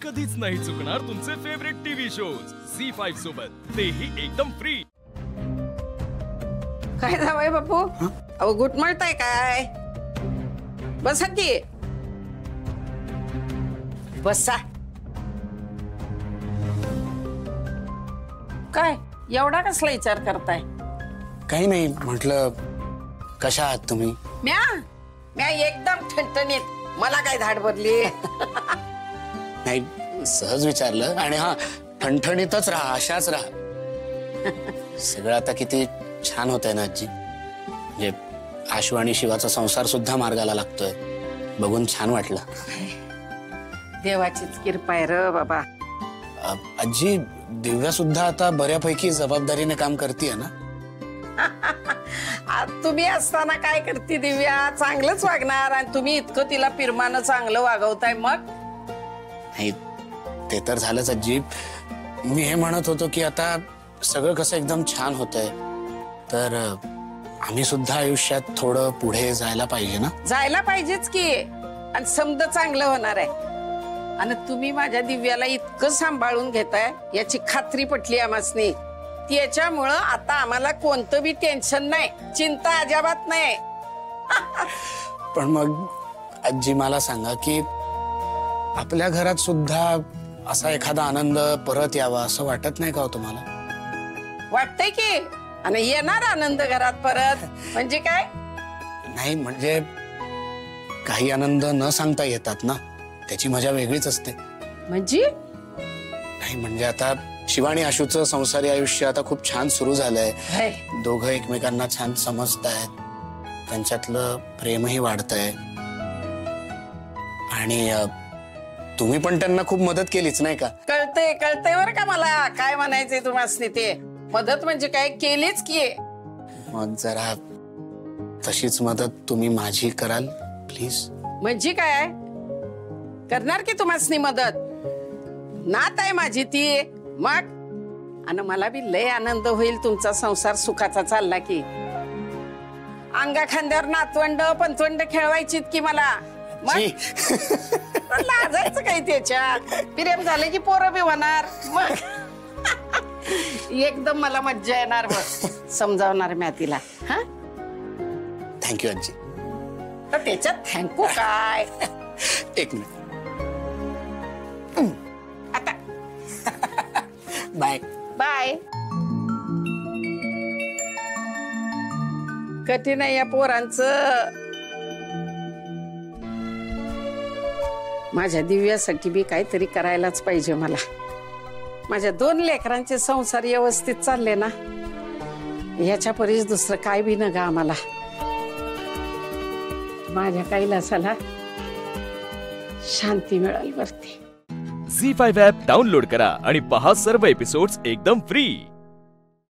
कधीच नाही चुकणार तुमचे फेवरेट टीव्ही शोज झी5 सोबत, तेही एकदम फ्री। काय जावई बापू, अहो घुटमळताय काय? बसा की, बसा। काय एवढा कसला विचार करताय? काही नाही, म्हटलं कशा आहात तुम्ही? म्या एकदम ठणठणीत। मला काय धाड बदली? नाही, सहज विचारलं। आणि हा, ठणठणीतच राहा, अशाच राहा। सगळं आता किती छान होतंय ना आजी। म्हणजे आशू आणि शिवाचा संसार सुद्धा मार्गाला लागतोय, बघून छान वाटलं। देवाचीच कृपा आहे रे बाबा। आजी, दिव्या सुद्धा आता बऱ्यापैकी जबाबदारीने काम करते ना? तुम्ही असताना काय करते दिव्या? चांगलंच वागणार, आणि तुम्ही इतकं तिला पिरमानं चांगलं वागवताय। मग नाही, ते तर झालंच आजी। मी हे म्हणत होतो की आता सगळं कसं एकदम छान होतंय, तर आम्ही सुद्धा आयुष्यात थोडं पुढे जायला पाहिजे ना? जायला पाहिजेच की, आणि समद चांगलं होणार आहे। आणि तुम्ही माझ्या दिव्याला इतकं सांभाळून घेताय याची खात्री पटली आम्हासनी। त्याच्यामुळं आता आम्हाला कोणतं बी टेन्शन नाही, चिंता अजिबात नाही। पण मग आजी मला सांगा की आपल्या घरात सुद्धा असा एखादा आनंद परत यावा असं वाटत नाही का हो तुम्हाला? वाटतंय की, आणि येणार आनंद घरात परत। म्हणजे काय? नाही, म्हणजे काही आनंद न सांगता येतात ना, त्याची मजा वेगळीच असते। म्हणजे नाही, म्हणजे आता शिवा आणि आशूचं संसारी आयुष्य आता खूप छान सुरू झालंय। दोघं एकमेकांना छान समजतायत, त्यांच्यातलं प्रेमही वाढतंय। आणि तुम्ही पण त्यांना खूप मदत केलीच नाही का? कळतंय बरं का मला काय म्हणायचंय तुम्हासनी। ते मदत म्हणजे काय केलीच की। मग जरा तशीच मदत तुम्ही माझी कराल प्लीज? म्हणजे काय करणार की तुम्हासनी मदत? नात आहे माझी ती। मग आणि मला बी लय आनंद होईल तुमचा संसार सुखाचा चालला की। अंगा खांद्यावर नातवंड पंतवंड खेळवायची की मला। मग लाजायचं काही त्याच्यात? प्रेम झालं की पोरं बी होणार। मग एकदम मला मज्जा येणार, बस समजावणार मी तिला। हा, थँक्यू आजी। तर त्याच्यात थँक्यू काय? एक मिनिट, आता बाय बाय। कठीण आहे या पोरांचं। माझ्या दिव्यासाठी बी काहीतरी करायलाच पाहिजे मला। माझ्या 2 लेकरांचे संसार व्यवस्थित चालले ना, याच्या परीस दुसरं काय बी न गा आम्हाला। माझ्या कैलासाला शांती मिळाली वरती। झी5 ॲप डाउनलोड करा आणि पहा सर्व एपिसोड्स एकदम फ्री।